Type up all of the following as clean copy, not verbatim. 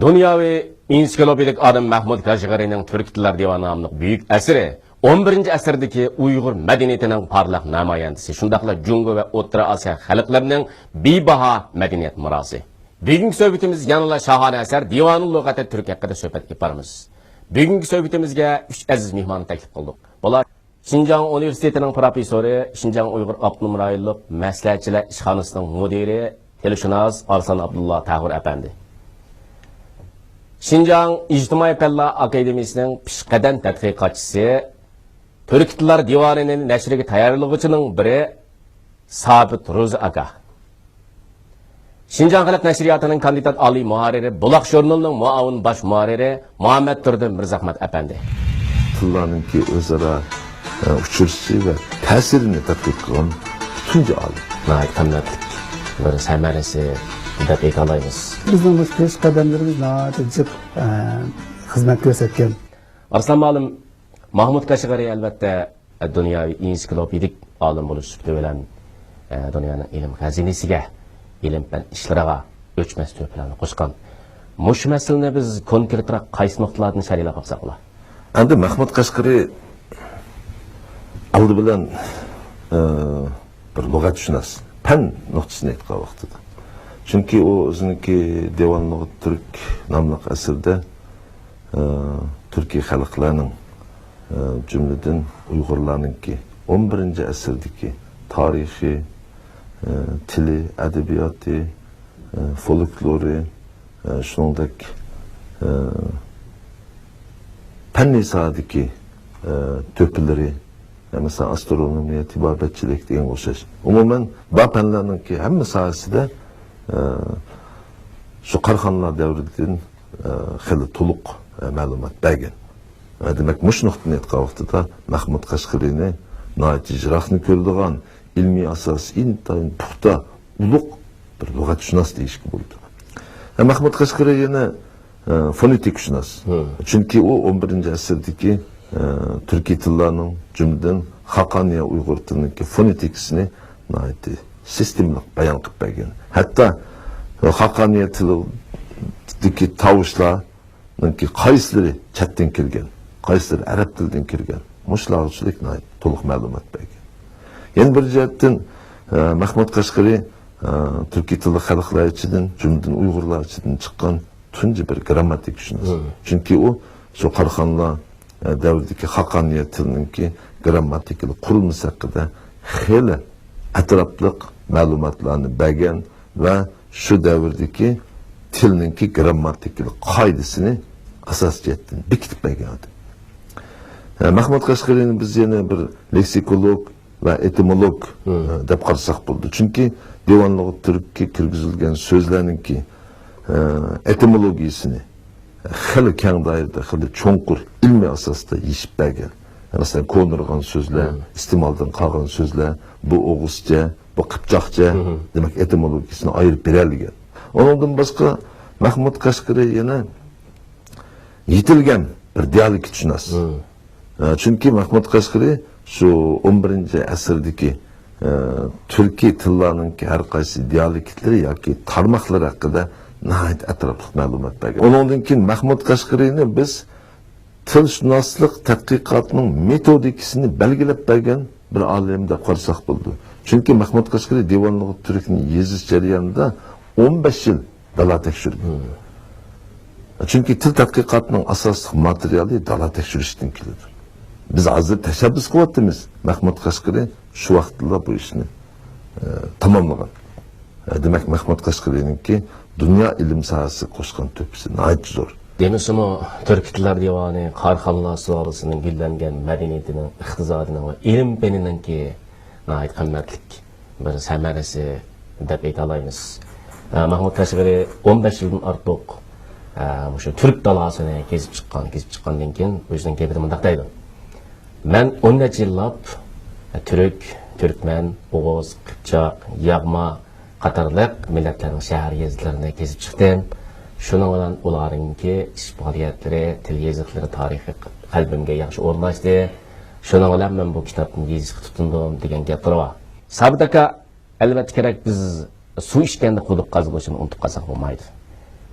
Dunyoviy ensiklopedik olim Mahmud Kashg'ariyning Turk tillar divani nomli buyuk asri 11-asrdagi Uyg'ur madaniyatining parlaq namoyandasi, shundaqla Jungo va O'rta Osiyo xalqlarining bebaho madaniyat merosi. Bugungi suhbatimiz yanada shahona asar Divanul lug'ati turk haqida suhbat qilamiz. Bugungi suhbatimizga 3 aziz mehmonni taklif qildik. Bular Şinjan Universitetining professori, Şinjan Uyg'ur Abnum rayonlik maslahatchilar ishxonasining mudiri, tilshunos Arslon Abdullah Tag'ur apandi. Şinjan İctimai Fanlar Akademiyasining pishqadan tadqiqotchisi, Turk tillar divanining nashriga tayyorlovchining biri Sabit Ro'zi aka. Şinjan Xalq Nashriyatining kandidat oliy muharriri, Buloq jurnalining muavin bosh muharriri Muhammad Turdi Mirzahmat apandi. Tillarninki o'zaro uchrashishi va ta'sirini tadqiq qilgan tunji olim. Qanday bir samarasi deb aytamiz. Bizning bu peshqadamlarimiz jiq xizmat ko'rsatgan. Arslan olim Mahmud Kashg'ariy albatta dunyoviy ensiklopedik olim bo'lish bilan dunyoning ilm xazinasiga, ilm fan ishlariga o'chmas to'plarni qo'shgan. Mush masalani biz konkretroq qaysi nuqtalardan sharhlab olsak bo'lar? Endi Mahmud Kashg'ariy aldı bilan bir lug'atshunos, fan nuqtasini aytgan vaqtida. Chunki u o'ziniki Divanul Turk nomli asrda Turkiy xalqlarning jumladan Uyg'urlarninki 11-asrdagi tarixiy, tili, adabiyoti, folklori, shuningdek fanniy sohadagi to'pilari, mesela astronomiya, tibobatchilik degan o'xshash. Umuman bu fanlarninki hamma sohasida şu qarxonlar davridan xili to'liq ma'lumot bergan. Demak, mush nuqtani aytgan vaqtida Mahmud Kashg'ariyni nihoyat ijrohni ko'radigan ilmiy asos intayin puxta ulug' bir lug'atshunos deyishga bo'ldi. Mahmud Kashg'ariy yana fonetik-shunos. Chunki u 11-asrdagi Turkiy tillarning jumladan Xaqaniya Uyg'ur tilining fonetikasini nihoyat sistemli bayon qilib bergan. Hatto Xaqaniya tilidagi tovushlarning qaysilari chatdan kelgan, qaysilari arab tilidan kelgan. Mushlarchilik to'liq ma'lumot bergan. Yana bir jihatdan Mahmud Kashg'ariy Turkiy tilli xalqlar ichidan, jumladan Uyg'urlar ichidan chiqqan tunji bir grammatik-shunos. Chunki u shu qarxonlar davridagi Xaqaniya tilininki grammatik qurilmasi haqida xeyli atrofliq ma'lumotlarni bergan va shu davrdagi tilninki grammatik qoidasini asosiyatdan bekitib bergan. Mahmud Kashg'ariyni biz yana bir leksikolog va etimolog deb qarasak bo'ldi. Chunki Divanul Turkka kirgizilgan so'zlarninki etimologiyasini xili keng doirada, xili cho'nqur ilmiy asosda yechib bergan. Masalan, ko'nirgan so'zlar, iste'moldan qolgan so'zlar, bu o'g'izcha, bu qipchoqcha, demak etimologiyasini ayirib beralgan. Ondan boshqa Mahmud Kashg'ariy yana yetilgan bir dialektshunos. Chunki Mahmud Kashg'ariy shu 11-asrdagi Turkiy tillarning har qaysi dialektlari yoki tarmoqlari haqida nihoyat atrofli ma'lumot bergan. Ondan keyin Mahmud Kashg'ariyni biz tilshunoslik tadqiqotining metodikasini belgilab bergan bir olim deb qarasak bo'ldi. Chunki Mahmud Kashg'ariy Divanul Turkni yezish jarayonida 15 yil dala tekshirgan. Chunki til tadqiqotining asosiy materiali dala tekshirishdan keladi. Biz hozir tashabbus qilyapmiz. Mahmud Kashg'ariy shu vaqtda bu ishni tamomlagan. Demak, Mahmud Kashg'ariyninki dunyo ilm sohasi qo'shgan to'pisi nihoyat zo'r. Demisimi Turk tillar divani Qarxonlar sulolasining gullangan madaniyatining, iqtisodining va ilm fanininki nihoyat qimmatli bir samarasi deb aytamiz. Mahmud Kashg'ariy 15 yildan ortiq shu Turk dalasini kezib chiqqandan keyin o'zining gapida mundaq deydi. Men 10 yillab Turk, Turkman, O'g'uz, Qipchoq, Yag'ma qatorliq millatlarning shahar yezitlarini kezib chiqdim. Shuning bilan ularningki ish faoliyatlari, til yoziqlari, tarixi qalbimga yaxshi o'rnashdi. Shuning bilan men bu kitobni yezishga tutindim degan gaplar bor. Sabit aka, albatta kerak biz suv ichganda quduq qazib o'tishni unutib qolsak bo'lmaydi.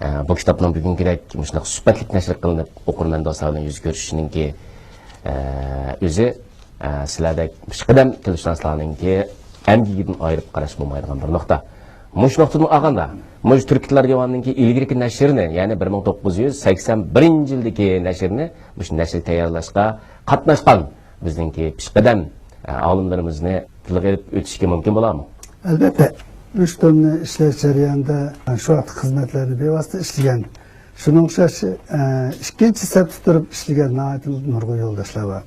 bu kitapның бүгінгідек мұшынақ sübətlik nəşr qılınıb okurman dostlarının yüz görüşünün ki özü sizlerdek pişqidəm tilşünaslарының ki əmgigidin ayırıb qaraş bulmaydıgan bir nokta. Muş noktadan ağanda, Muş Türkitler Divanı'nın ki ilgiriki nəşrini, yani 1981 yıldaki nəşrini, muş nəşri tayarlaşqa qatnaşqan bizden ki pişqidəm alımlarımızını tılıq edip ötüşke mümkün bular mı? Elbette. 3 tomni ishlash jarayonida shu vaqt xizmatlarni bevosita ishlagan. Shuning o'xshash ikkinchi safda turib ishlagan nurg'un yo'ldoshlar bor.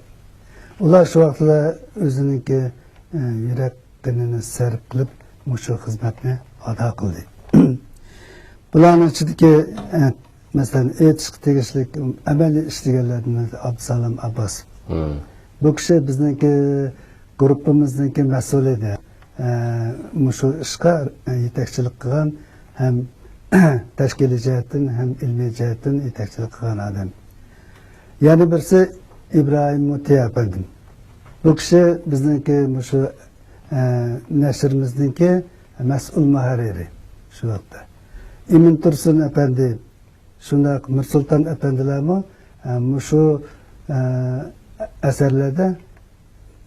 Ular shu vaqtda o'ziniki yurak qinini sarf qilib shu xizmatni ado qildi. Bularning ichidagi masalan etishga tegishli amaliy ishlaganlardan Abdusalom Abbos. Bu kishi bizniki guruhimizniki mas'ul edi. Shu ishga yetakchilik qilgan ham tashkiliy jihatdan ham ilmiy jihatdan yetakchilik qilgan odam. Yana birisi İbrahim Mutiy afandim. Bu kishi bizniki shu nashrimizniki mas'ul muharriri shu vaqtda. Imin Tursun afandi, shunday Mirsulton afandilarmi shu asarlarda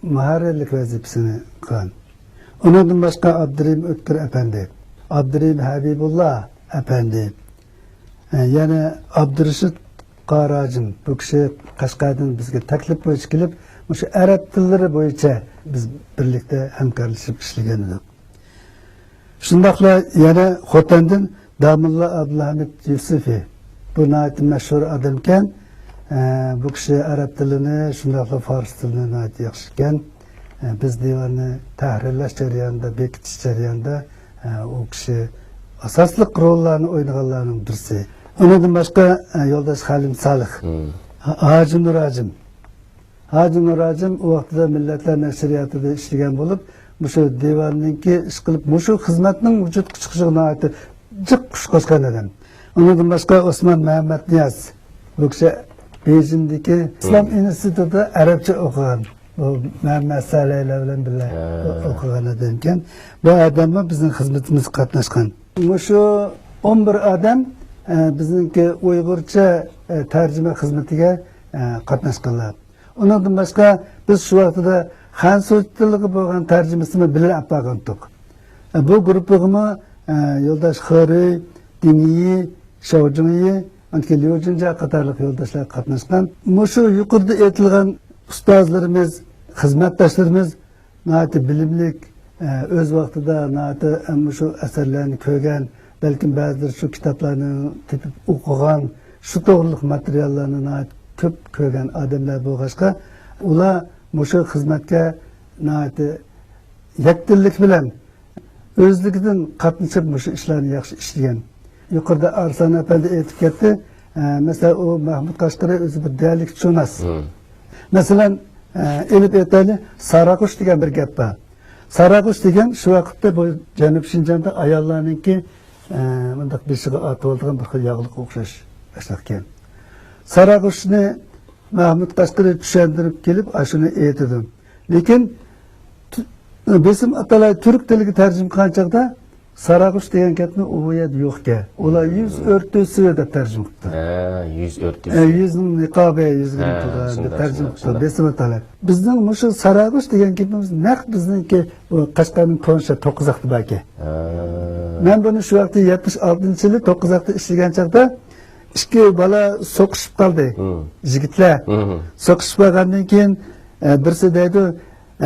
muharrirlik vazifasini qilgan. Ondan başka Abdurrahim Ötkür Efendi, Abdurrahim Habibullah Efendi, yani Abdurrashid Qaracım, bu kişi Qashqardan bizga taklif bo'yicha kelib, shu arab tillari bo'yicha biz birlikda hamkorlashib ishlagan edik. Shundaqla yana Xotandan Damulla Abdulhamid Yusufi, bu nayt mashhur odam ekan, bu kishi arab tilini, shundaqla fors tilini nayt yaxshi ekan. Biz divanı tahrirlash jarayonida, bekitish jarayonida o kishi asosli rollarni o'ynaganlarning birisi. Undan boshqa yo'ldosh Halim Salih, Haji Nurajim. Haji Nurajim o vaqtda Millatlar nashriyatida ishlagan bo'lib, shu divanninki ish qilib, shu xizmatning vujudga chiqishiga jiq kuch qo'shgan odam. Undan boshqa Osmon Muhammad Niyaz, bu kishi Bejindagi Islom institutida arabcha o'qigan. Muhammad Salihlar bilan birga o'qigan odam ekan. Bu odamlar bizning xizmatimizga qatnashgan. Shu 11 odam bizningki Uyg'urcha tarjima xizmatiga qatnashganlar. Undan boshqa biz shu vaqtda Xansoy tiliga bo'lgan tarjimasini bilan olib borgandik. Bu guruhga yo'ldosh Xori, Diniy, Shovjinyi, anki Lyojinja qatorliq yo'ldoshlar qatnashgan. Shu yuqorida aytilgan ustozlarimiz, xizmatdoshlarimiz nati bilimlik o'z vaqtida nati shu asarlarni ko'rgan, balkim ba'zilar shu kitoblarni tepib o'qigan, shu to'g'riliq materiallarni nati ko'p ko'rgan odamlar bo'lg'achqa, ular shu xizmatga nati yakdillik bilan o'zligidan qatnashib shu ishlarni yaxshi ishlagan. Yuqorida Arslon apandi aytib ketdi, masalan u Mahmud Qashqari o'zi bir dialektshunos. Masalan, elib aytayli, Saraqush degan bir gap bor. Saraqush degan shu vaqtda bu Janub Shinjonda ayollarningki bundoq beshiga otib olgan bir xil yog'liq o'xshash ekan. Saraqushni Mahmud Qashqari tushuntirib kelib, shuni aytdi. Lekin besim atalay turk tiliga tarjima qilgan chaqda Saraqush degan gapni u yerda yo'q ekan. Ular 100 o'rtasi deb tarjima qildi. 100 o'rtasi. 100 niqobi 100 deb tarjima qildi. Besim atalay. Bizning shu Saraqush degan gapimiz naq bizningki Qashqarning To'nsha 9-aqda bor ekan. Men buni shu vaqtda 76-yili 9-aqda ishlagan chaqda ikki bola so'qishib qoldi. Yigitlar so'qishib qolgandan keyin birisi deydi,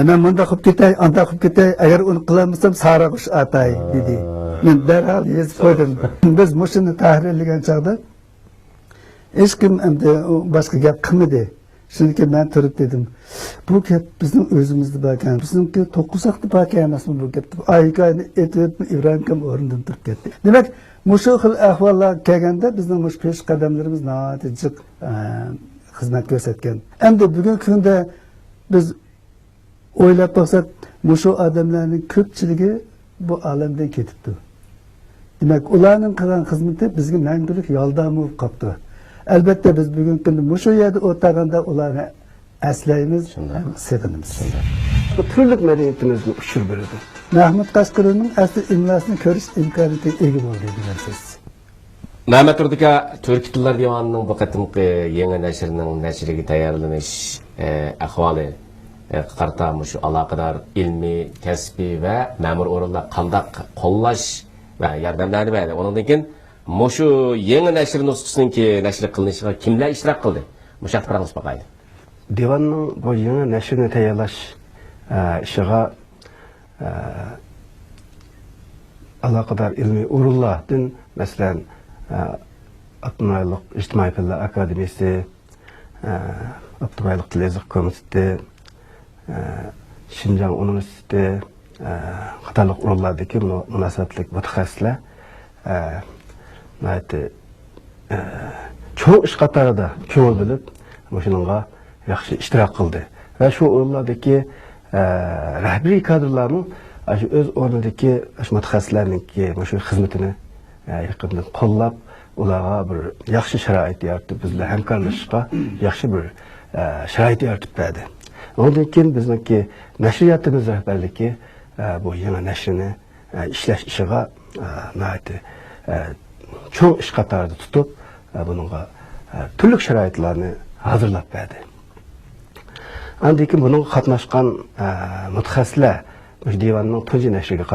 men bunda qilib ketay, anda qilib ketay, agar uni qilmasam Saraqush atay dedi. Men darhol yezib qo'ydim. Biz mushuni tahrirlagan chaqda hech kim endi boshqa gap qilmadi. Shuniki men turib dedim, bu gap bizning o'zimizda bor ekan. Bizningki 9-aqda bor ekan emasmi bu gap? Aygani aytib Ibrohim kam o'rnidan turib ketdi. Demak, mushu xil ahvollar kelganda bizning mush pesh qadamlarimiz notijiq xizmat ko'rsatgan. Endi bugungi kunda biz o'ylab baksak, mushu odamlarning ko'pchiligi bu olamdan ketibdi. Demak, ularning qilgan xizmati bizga mangulik yoldan bo'lib qoldi. Albatta biz bugungi kunda mushu yerda o'tirganda ularni aslaymiz, sevamiz. Bu turli madaniyatimizni ushur beradi. Mahmud Qashqarining asli imlosini ko'rish imkoniyatiga ega bo'ldi degansiz. Mehmet Urdika Türk Tillar Divanı'nın bu qatımqı yeni nəşrinin nəşriga tayyorlanish ahvoli qarta şu aloqador ilmiy, kasbiy va ma'mur o'rinlar qandaq qo'llash va yordamlari berdi. Undan keyin shu yeni nəşr nusxasininki nəşr qilinishiga kimlar ishtirok qildi? Mush haqida boqaylik. Divanның bu yeni nəşrini tayyorlash ishiga aloqador ilmiy o'rinlardan, masalan, Abdurrahmanlık İctimai Fənlər Akademiyası, Abdurrahmanlık Televiziya Komiteti, Şinjan Üniversitesi, qatarlıq orunlardaki münasibətlik mütəxəssislər çoğu iş qatarida köngül bilib, şununğa yaxşı iştirak qıldı. Və şu orunlardaki rəhbari kadrlarının öz orundaki mütəxəssislərninki şu xizmətini yaqından qollab, ularga bir yaxshi sharoit yaratib, bizlar hamkorlashishga yaxshi bir sharoit yaratib berdi. Ondan keyin bizniki nashriyatimiz rahbarligi bu yangi nashrini ishlash ishiga cho'ng ish qatorida tutib, buningga turli sharoitlarni hozirlab berdi. Ondan keyin buning qatnashgan mutaxassislar divanning tunji nashriga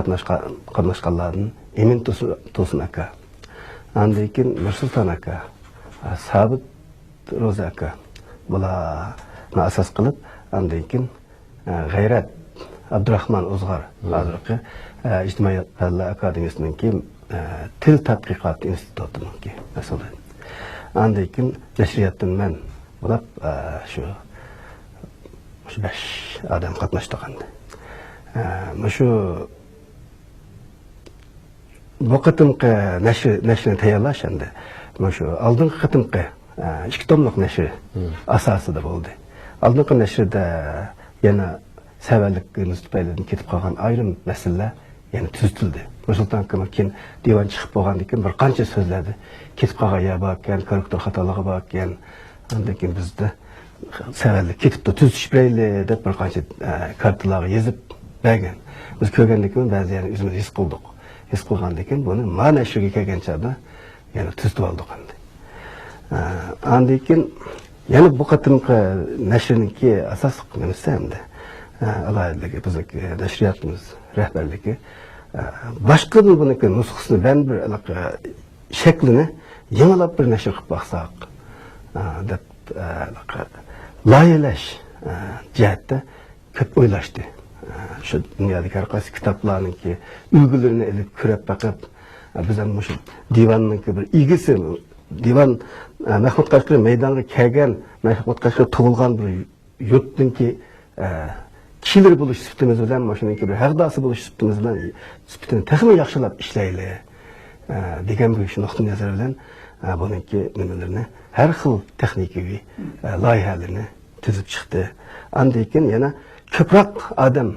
qatnashganlardan Emin To'sin aka, ondan keyin Nursulton aka, Sabit Ro'za aka bularni asos qilib, ondan keyin G'ayrat Abdurahmon O'zg'ar hozirgi Ijtimoiy Fanlar Akademiyasininki Til tadqiqot institutininki mas'uli. Ondan keyin nashriyatdan men bular shu 5 odam qatnashdi. Shu bu qatımqı nəşrini tayyorlash endi shu oldingi qatımqı 2 tomliq nəşr asosida bo'ldi. Oldingi nəşrdə yana savallikimiz tufaylidan ketib qolgan ayrim masalalar yana tuzitildi. Nursulton keyin divan chiqib bo'lgandan keyin bir qancha so'zlardi ketib qolgan ya bor ekan, korrektor xatoligi bor ekan. Undan keyin bizda savallik ketibdi, tuzish berayli deb bir qancha kartalarga yozib bergan. Biz ko'rgandan keyin ba'zi o'zimiz his qildik. His qilgandan keyin buni mana shuga kelgan chog'da yana tuzib oldik endi. Undan keyin yana bu qatimqi nashrniki asosiy nimasi endi alohidaligi bizniki nashriyatimiz rahbarligi boshqa buniki nusxasini ben bir shaklini yangilab bir nashr qilib baqsaq deb loyihalash jihatda ko'p o'ylashdi. Şu dünyadaki her qaysi kitaplarınki ülgülerini elip kürep bakıp biz ham shu divanninki bir ilgisi divan Mahmud Qashqari maydonga kelgan, Mahmud Qashqari tug'ilgan bir yurtninki kishilar bo'lish sifatimiz bilan shuningki bir haqdasi bo'lish sifatimiz bilan sifatini texmi yaxshilab ishlayli degan bir shu nuqtai nazar bilan buniki nimalarni har xil texnikaviy loyihalarni tuzib chiqdi. Undan keyin yana ko'proq odam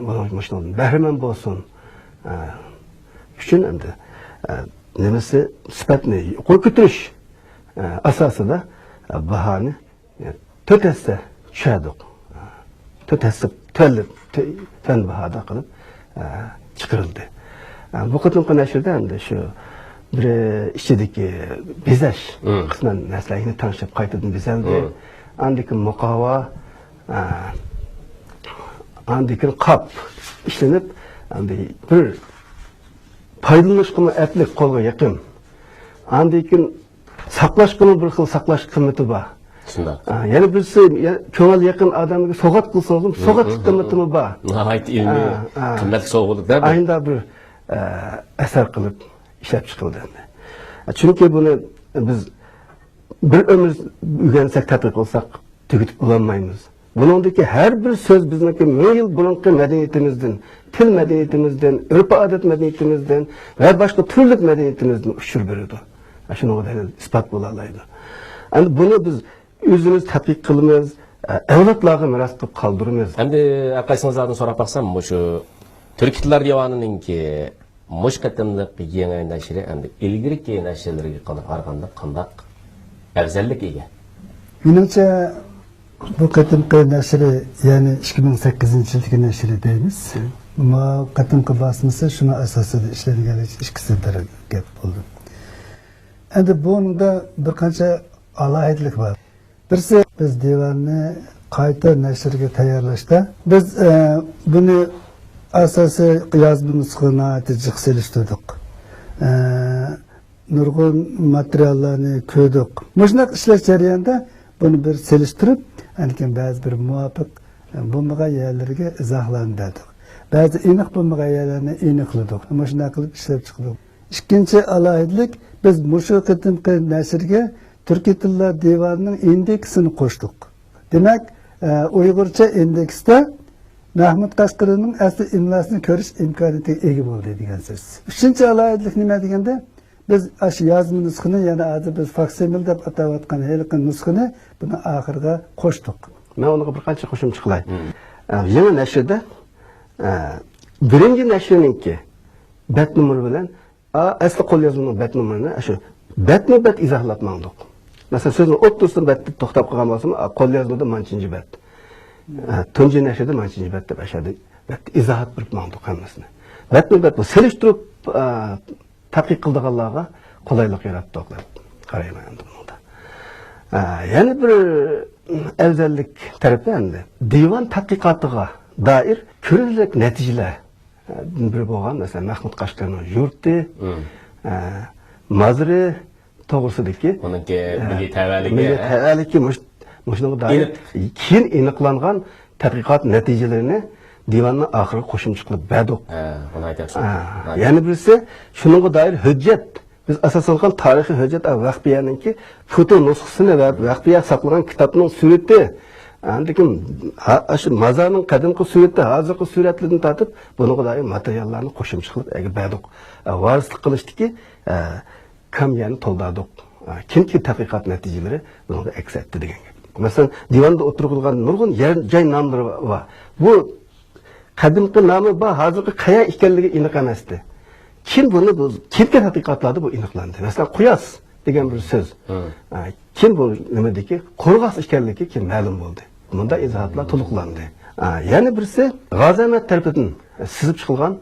bundan bahramand bo'lsin uchun endi nimasi sifatni yuqori ko'tarish asosida bahoni 4 hassa tushadi. 4 hassa fan bahoda qilib chiqarildi. Bu qatimqi nashrda endi shu bir ichidagi bezash qisman narsalarni tanishib qaytadan bezaldi. Andiki muqova andaki qap işlenip bir paydalanışqımı etlik qo'lga yaqin. Andaki saqlashqımı bir xil saqlash qimmati bor. Shunday. Yana birisi ko'ngil yaqin odamga so'g'at qilsangiz, so'g'at qimmati bor. Nihoyat ilmiy, qimmatli sovg'aliklar. Ayında bir asar qilib ishlab chiqildi. Chunki buni biz bir ömür o'rgansak, tadqiq qilsak, tugatib bo'lmaymiz. Bunundaki her bir söz bizdeki meyil bulunki medeniyetimizden, til medeniyetimizden, örf adet medeniyetimizden ve başka türlük medeniyetimizden uçur veriyordu. Şunu o delil ispat bularlaydı. Yani bunu biz özümüz tatbik kılımız, evlatlarına miras kılıp kaldırımız. Hem de arkadaşınızlardan sonra baksam şu Türk Tillar Divanı'nınki muş qatımlıq yeni nəşri hem de ilgirik yeni nəşrilerine qaraganda qandaq afzallik ega. Menimcha bu qatimqi nashri, ya'ni 2008-yildagi nashri deymiz. Bu qatimqi basmasi shuni asosida ishlangan ikkisi bir gap bo'ldi. Endi buningda bir qancha alohidlik bor. Birisi biz divanni qayta nashrga tayyorlashda biz buni asosiy yozma nusxani jiq selishtirdik. Nurg'un materiallarni ko'rdik. Mushunaq ishlash jarayonida buni bir selishtirib, lekin ba'zi bir muvofiq bo'lmagan yerlarga izohlantirdik. Ba'zi aniq bo'lmagan yerlarni aniqladik. Mana shunday qilib ishlab chiqdik. Ikkinchi alohidlik biz mushu qitimqi nashrga Turkiy tillar divanining indeksini qo'shdik. Demak, Uyg'urcha indeksda Mahmud Qashqarining asli imlosini ko'rish imkoniyatiga ega bo'ldi degan so'z. Uchinchi alohidlik nima deganda, biz shu yozma nusxani, yana hozir biz faksimil deb atayotgan haliqi nusxani buni oxirga qo'shdik. Men uni bir qancha qo'shimcha qilay. Yangi nashrda birinchi nashrininki bet numeri bilan asli qo'l yozuvining bet numerini shu betma-bet izohlab mangdik. Masalan, so'zni o'ttirsin betda to'xtab qolgan bo'lsa, qo'l yozuvida manchinchi bet. Tunji nashrda manchinchi bet deb ashadi. Bet izohat berib mangdik hammasini. Betma-bet bu selishtirib tadqiq qildiganlarga qulaylik yaratdik deb qarayman endi bunda. Yana bir afzallik tarafi endi divan tadqiqotiga doir ko'rillik natijalar bir bo'lgan, masalan, Mahmud Qashqarining yurti, mazri to'g'risidagi uningki milliy tavalligi mushunga doir keyin aniqlangan tadqiqot natijalarini divanning oxiriga qo'shimcha qilib berdik. Uni aytayapsiz. Yana birisi shunga doir hujjat. Biz asoslangan tarixiy hujjat Vahbiyaninki foto nusxasini va Vahbiya saqlagan kitobning surati, lekin shu mazarning qadimgi surati, hozirgi suratlardan tortib, bunga doir materiallarni qo'shimcha qilib berdik. Varislik qilishdiki, kamyani to'ldirdik. Kimki tadqiqot natijalari bunga aks etdi degan gap. Masalan, divanda o'tirilgan nurg'un joy nomlari va bu qadimgi nomi va hozirgi qaya ekanligi aniq emasdi. Kim buni kimga tadqiqotlarda bu aniqlandi? Masalan, Quyos degan bir so'z. Kim bu nimadagi qo'rg'as ekanligi kim ma'lum bo'ldi. Bunda izohatlar to'liqlandi. Yana birisi G'azamat tarafidan sizib chiqilgan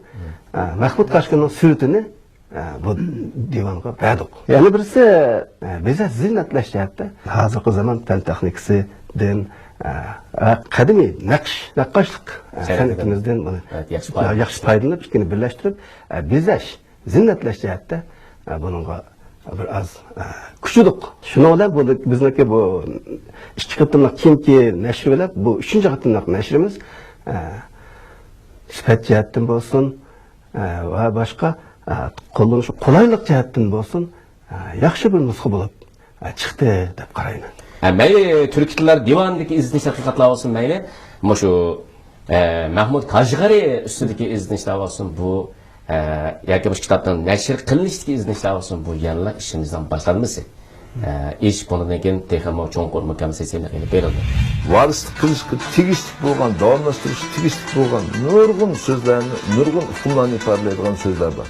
Mahmud Qashqarining suratini bu divanga berdik. Yana birisi biza ziynatlash jihatda hozirgi zamon fan texnikasidan qadimiy naqqoshlik san'atimizdan yaxshi foydalanib, ikkini birlashtirib bezash, zinnatlash jihatda buningga bir az kuchliq. Shuning bilan bu bizniki bu ikki qatimliq kimki nashr bilan bu uchinchi qatimliq nashrimiz sifat jihatdan bo'lsin va boshqa qo'llanish qulaylik jihatdan bo'lsin yaxshi bir nusxa bo'lib chiqdi deb qarayman. Mayli Turkiy tillar divanidagi izlanish tadqiqotlar olsin, mayli shu Mahmud Qashqari ustidagi izlanishlar olsin, bu yoki bu kitobdan nashr qilinishdagi izlanishlar olsin, bu yanla ishimizdan boshlanmasi. Ish bundan keyin texmo cho'nqur mukammalsizlikni qilib berildi. Varislik qilishga tegishli bo'lgan, davomlashtirish tegishli bo'lgan nurg'un so'zlarni, nurg'un hukmlarni ifodalaydigan so'zlar bor.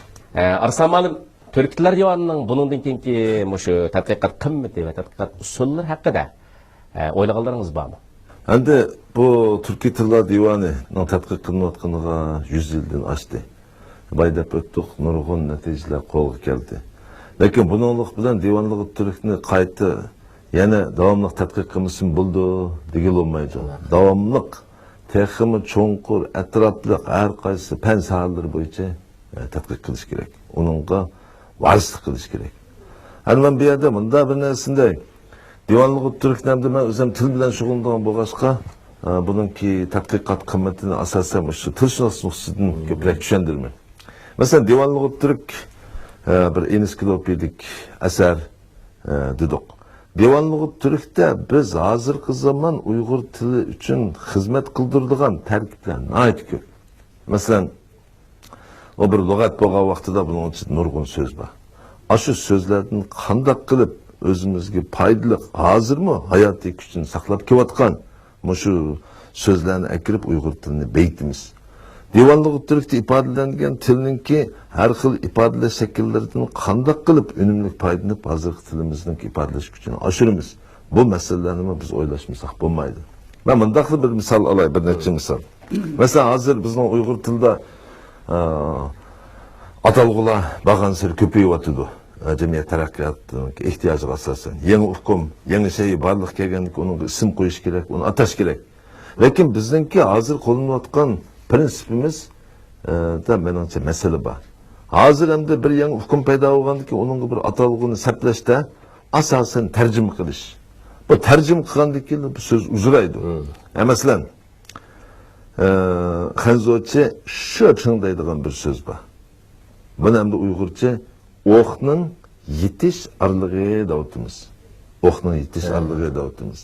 Arslon Ma'lum Turkiy tillar divanining bundan keyingi shu tadqiqot qimmati va tadqiqot usullari haqida o'ylaganlaringiz bormi? Endi bu Turkiy tillar divanining tadqiq qilinayotganiga 100 yildan oshdi. Baydab o'tdik, nurg'un natijalar qo'lga keldi. Lekin buninglik bilan divanligi turkni qayta yana davomli tadqiq qilishim bo'ldi degan bo'lmaydi. Davomli, texmi cho'nqur, atrofli har qaysi fan sohalari bo'yicha tadqiq qilish kerak. Uningga varislik qilish kerak. Hali men bu yerda bunda bir narsanday divanligi turknamda men o'zim til bilan shug'ullangan bo'lg'achqa buningki tadqiqot qimmatini asosan shu tilshunos nuqtasidan ko'proq tushundirman. Masalan, divanligi turk bir ensiklopedik asar dedik. Divanligi turkda biz hozirgi zamon Uyg'ur tili uchun xizmat qildiradigan tarkiblar nihoyat ko'p. Masalan, o bir lug'at bo'lgan vaqtida buning ichida nurg'un so'z bor. Shu so'zlardan qanday qilib o'zimizga foydali, hozirmi hayotiy kuchini saqlab kelayotgan shu so'zlarni akirib Uyg'ur tilini beytimiz. Divanligi turkda ifodalangan tilninki har xil ifodalash shakllaridan qanday qilib unumli foydalanib hozirgi tilimizning ifodalash kuchini oshiramiz. Bu masalalarni biz o'ylashmasak bo'lmaydi. Men bunday bir misol olay, bir necha misol. Masalan, hozir bizning Uyg'ur tilida atalg'ular bag'an sir ko'payyapti. jamiyat taraqqiyotining ehtiyojiga asosan yangi hukm, yangi şey barliq kelganda uning ism qo'yish kerak, uni atash kerak. Lekin bizningki hozir qo'llanayotgan prinsipimiz da menimcha masala bor. Hozir hamda bir yangi hukm paydo bo'lgandan keyin uning bir atalg'ini saplashda asosan tarjima qilish. Bu tarjima qilgandan keyin bu so'z uzraydi. Masalan, Xanzochi shu tinglaydigan bir so'z bor. Buni hamda Uyg'urcha o'qning yetish arlig'i deyapmiz. O'qning yetish arlig'i deyapmiz.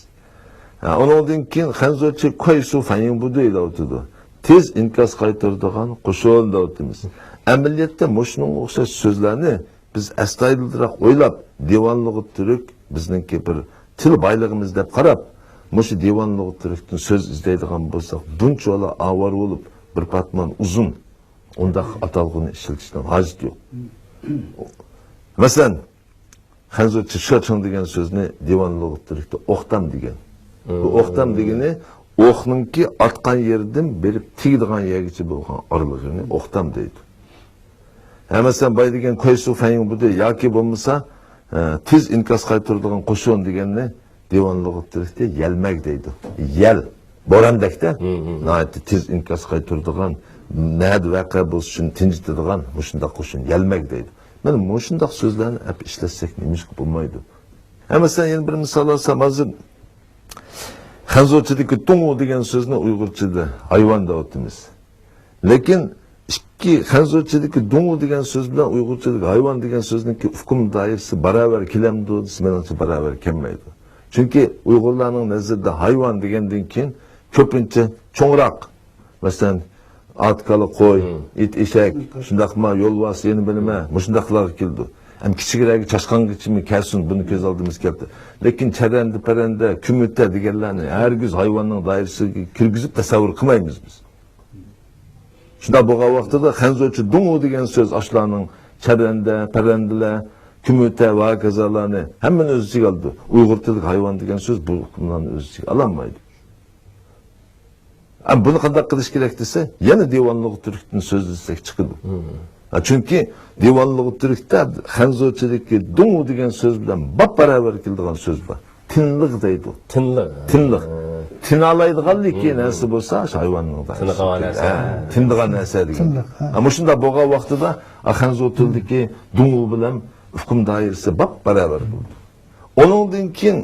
Ondan keyin Xanzochi qo'ysu fayin bu deyapti. Tez inkos qaytaradigan qo'shol deyapmiz. Amaliyotda mushuning o'xshash so'zlarni biz astoydilroq o'ylab, devonlig'i turk bizningki bir til boylig'imiz deb qarab, mushu devonlig'i turkdan so'z izlaydigan bo'lsak, bunchalar avar bo'lib, bir patmon uzun undaq atalg'ini ishlatishdan hojat yo'q. Masalan, Xanzochi shoching degan so'zni devonlig'i turkda o'qtam degan. Bu o'qtam degani o'qninki atgan yerdan berib tegadigan yergacha bo'lgan oralig'ini o'qtam deydi. Masalan, boy degan qo'ysu fayin bu de yoki bo'lmasa tez inkos qaytaradigan qo'shon deganni devonlig'i turkda yelmak deydi. Yel borandakda tez inkos qaytaradigan nad vaqa bo'lsin tinchitadigan shunday qo'shin yelmak deydi. Mana shunday so'zlarni hep ishlatsak nimish bo'lmaydi. Masalan, yana bir misol olsam, hozir Xanzochidagi to'ng'u degan so'zni Uyg'urchada hayvon deyapmiz. Lekin ikki Xanzochidagi to'ng'u degan so'z bilan Uyg'urchadagi hayvon degan so'zningki hukm doirasi barobar kelamdi, menimcha barobar kelmaydi. Chunki Uyg'urlarning nazarida hayvon degandan keyin ko'pincha cho'ngroq, masalan, at, kala, qo'y, it, eshak, shundaqma, yo'lbars, yeni bilma, shundaqlar keldi. Hem kichikroq chashqongichimi kelsin, buni ko'z oldimiz keldi. Lekin charanda, paranda, kumita deganlarni hargiz hayvonning doirasiga kirgizib tasavvur qilmaymiz biz. Shunda bo'lgan vaqtida Xanzochi dungu degan so'z ashlarning charanda, parandalar, kumita va kazalarni hammani o'z ichiga oldi. Uyg'ur tilidagi hayvon degan so'z bu hukmlarni o'z ichiga ololmaydi. Buni qanday qilish kerak desa, yana devonlig'i turkdan so'z izlasak chiqadi. Chunki devonlig'i turkda Xanzochidagi dungu degan so'z bilan bab-barobar keladigan so'z bor. Tinliq deydi. Tinliq. Tinalaydiganligi narsa bo'lsa, hayvonning tindigan narsa degan. Ammo shunda bo'lgan vaqtida Xanzochidagi dungu bilan hukm doirasi bab-barobar bo'ldi. Onundan keyin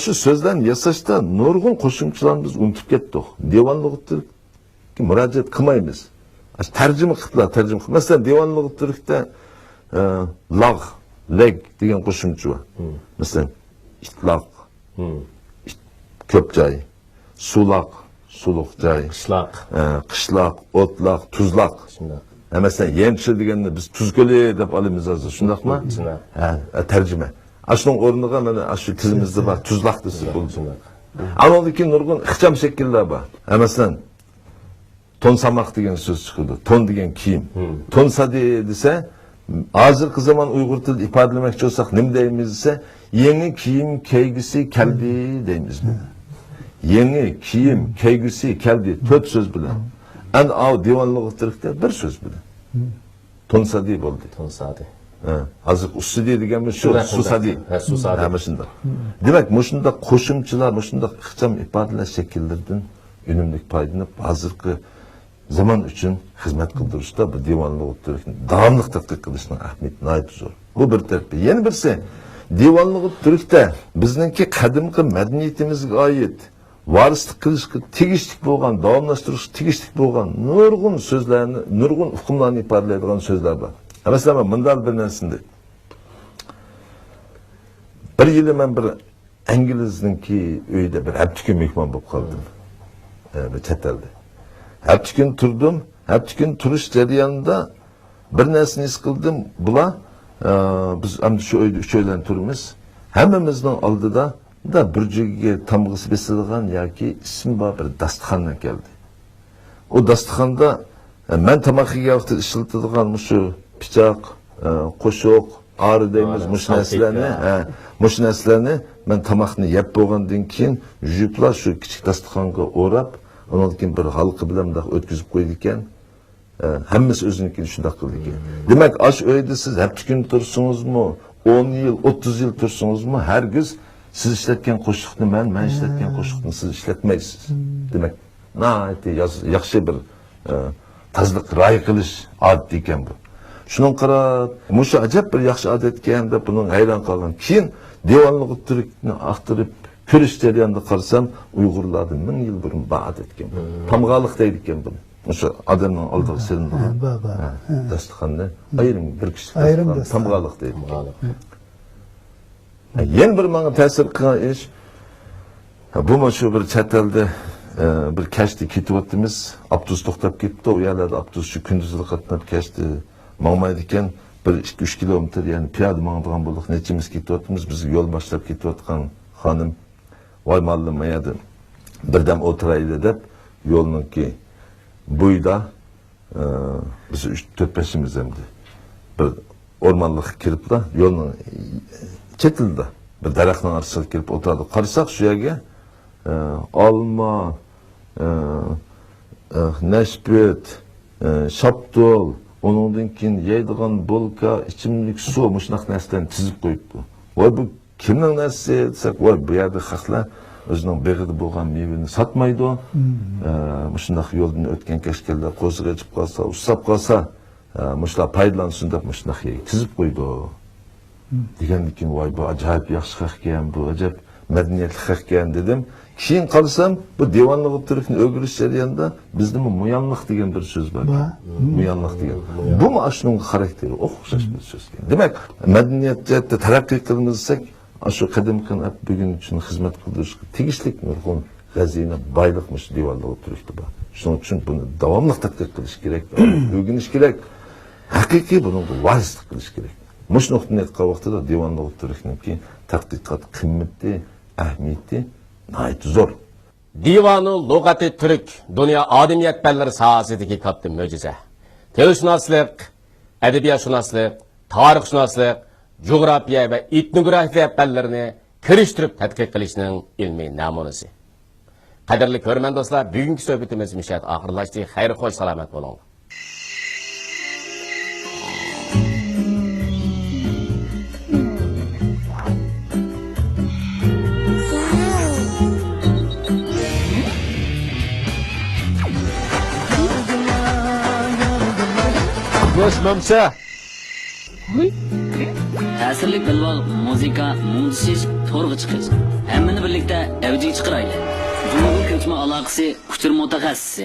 shu so'zlarni yasashda nurg'un qo'shimchalarni biz unutib ketdik. Devonlig'i turkga murojaat qilmaymiz. Tarjima qildilar, tarjima qildi. Masalan, devonlig'i turkda lag, leg degan qo'shimcha bor. Masalan, itloq, ko'p joy, suloq, suluq joy, qishloq, o'tloq, tuzloq. Masalan, yemchi deganda biz tuzko'li deb olamiz hozir, shundaqmi? Tarjima. Shuning o'rniga mana shu tilimizda bor tuzloq desa bo'ldi. Undan keyin nurg'un ixcham shakllar bor. Masalan, tonsamak degan so'z chiqdi. Ton degan kiyim. Tonsadi desa, hozirgi zamon Uyg'ur tilida ifodalamoqchi bo'lsak, nima deymiz desa, yangi kiyim kiygisi keldi deymiz. Yangi kiyim kiygisi keldi 4 so'z bilan. Endi devonlig'i turkda bir so'z bilan. Tonsadi bo'ldi. Tonsadi. Hozir usudi deganimiz shu, susadi. Susadi. Mana shunday. Demak, shunda qo'shimchalar, shunda ixcham ifodalash shakllaridan unumli foydalanib, hozirgi zaman uchun xizmat qildirishda bu devonlig'i turkni davomli tadqiq qilishning ahamiyati nihoyat zo'r. Bu bir tarafda. Yana birisi, devonlig'i turkda bizningki qadimgi madaniyatimizga oid varislik qilishga tegishli bo'lgan, davomlashtirish tegishli bo'lgan nurg'un so'zlarni, nurg'un hukmlarni ifodalaydigan so'zlar bor. Masalan, bundan bir narsani. Bir yili men bir Ingilizningki uyda bir hafta mehmon bo'lib qoldim. Chet elda. Hafta kun turdim. Hafta kun turish jarayonida bir narsani his qildim. Bular biz ham shu uyda 3 oydan turamiz. Hammamizning oldida bir joyga tamg'isi besilgan yoki ismi bor bir dasturxondan keldi. O dasturxonda men tamoq yegan vaqtda ishlatadigan shu pichoq, qo'shoq, ari deymiz, mush narsalarni men tamoqni yeb bo'lgandan keyin juplar shu kichik dasturxonga o'rab, undan keyin bir halqa bilan o'tkazib qo'ydi ekan. hammasi o'zinikini shundoq qildi. Demak, ash uyda siz hafta kuni tursingizmi, 10 yil, 30 yil tursingizmi, hargiz siz ishlatgan qo'shiqni men ishlatgan qo'shiqni siz ishlatmaysiz. Demak, yaxshi bir tazliq ra'y qilish odat ekan bu. Shuning qarab, mushu ajab bir yaxshi odat ekan deb buni hayron qolgan. Keyin devonliq turikni aqtirib ko'rish jarayonida qarsam, Uyg'urlarning 1000 yil burun ba'd etgan. Tamg'aliq deydi ekan buni. O'sha odamning oldiga selingan. Dasturxonni ayrim bir kishi tamg'aliq deydi. Yana bir menga ta'sir qilgan ish bu shu bir chet elda bir kashda ketyapmiz, avtobus to'xtab ketdi, u yerlarda avtobus shu kunduzli qatnab kashda mangmaydi ekan, 1-2-3 kilometr, ya'ni piyoda mangdigan bo'ldik, nechimiz ketyapmiz, biz yo'l boshlab ketayotgan xonim, voy mallim mayadi, birdam o'tiraydi deb yo'lninki bo'yida biz 3-4-5imiz hamdi bir o'rmonlikqa kiribda, yo'lning chetida bir daraxtning orasiga kirib o'tiradi. Qarasak shu yerga olma, nashpet, shaptol, onundan keyin yeydigan bulka, ichimlik suv, shunaqa narsalarni tizib qo'yibdi. Voy bu kimning narsasi desak, voy bu yerda xalqlar o'zining beg'ida bo'lgan mevani sotmaydi. Shunday yo'ldan o'tgan kashkallar qo'ziga ichib qolsa, ushlab qolsa, mushlar foydalansin deb shunday tizib qo'ydi. Degandan keyin voy bu ajoyib yaxshi xalq ekan, bu ajoyib madaniyatli xalq ekan dedim. Keyin qarasam, bu devonliq turikni o'girish jarayonida bizda muyanliq degan bir so'z bor. Muyanliq degan. Bu ashunning xarakteri o'xshash bir so'z. Demak, madaniyat jihatda taraqqiy qilmasak, shu qadimgi bugun uchun xizmat qilishga tegishli nurg'un xazina boyliqmish devonliq turikda bor. Shuning uchun buni davomli tadqiq qilish kerak, o'rganish kerak. Haqiqiy buni varislik qilish kerak. Mush nuqtadan aytgan vaqtida devonliq turikniki tadqiqot qimmati, ahamiyati nayt zo'r. Divani lug'ati turk dunyo odamiyat fanlari sohasidagi katta mo'jiza. Tilshunoslik, adabiyotshunoslik, tarixshunoslik, jug'rofiya va etnografiya fanlarini kirishtirib tadqiq qilishning ilmiy namunasi. Qadrli ko'rman do'stlar, bugungi suhbatimiz mishat oxirlashdi. Xayr, xo'sh, salomat bo'ling. Boşmamsa. Ta'sirli bilvol muzika, mungsiz to'rg'i chiqish. Hammani birlikda avjiga chiqaraylik. Jumhuriy ko'chma aloqasi kuchur mutaxassisi.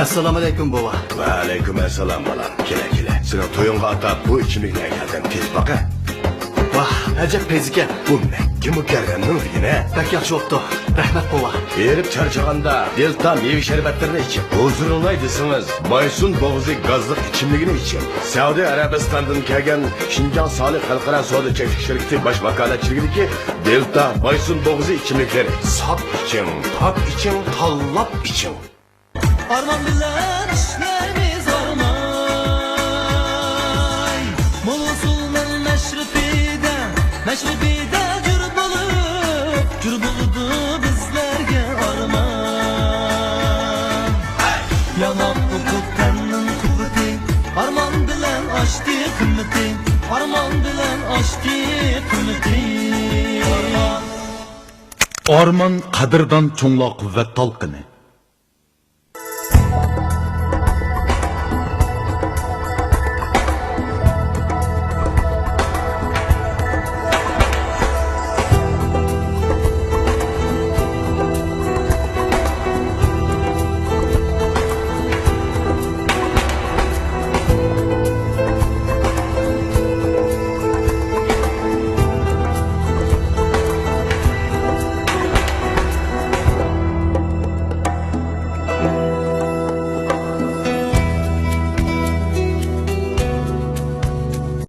Assalomu alaykum bova. Va alaykum assalom bolam. Kela. Seni to'yinga atab bu ichimlikni keldim. Tez baqa. Vah, ajab pezika. Bu Makka mukarramning yine. Pek yaxshi bo'pti. Rahmat bova. Erib charchaganda delta meyve şerbetlerini için. Huzurunay desiniz, Baysun Boğazı gazlık içimligini için. Saudi Arabistan'dan kelgen Şincan Salih Halkara Soda Çektik Şirketi baş vakaletçiliğindeki delta Baysun Boğazı içimlikleri. Sap için, tap için, tallap için. Arman bilen işlerimiz armay Molusul'un meşrifide Cür buludu bizlerge arman Yanap hukuk tennin kıvıtı Arman bilen aştı kımmeti Arman bilen aştı kımmeti Arman qadirdan cho'ngloq quvvat talqini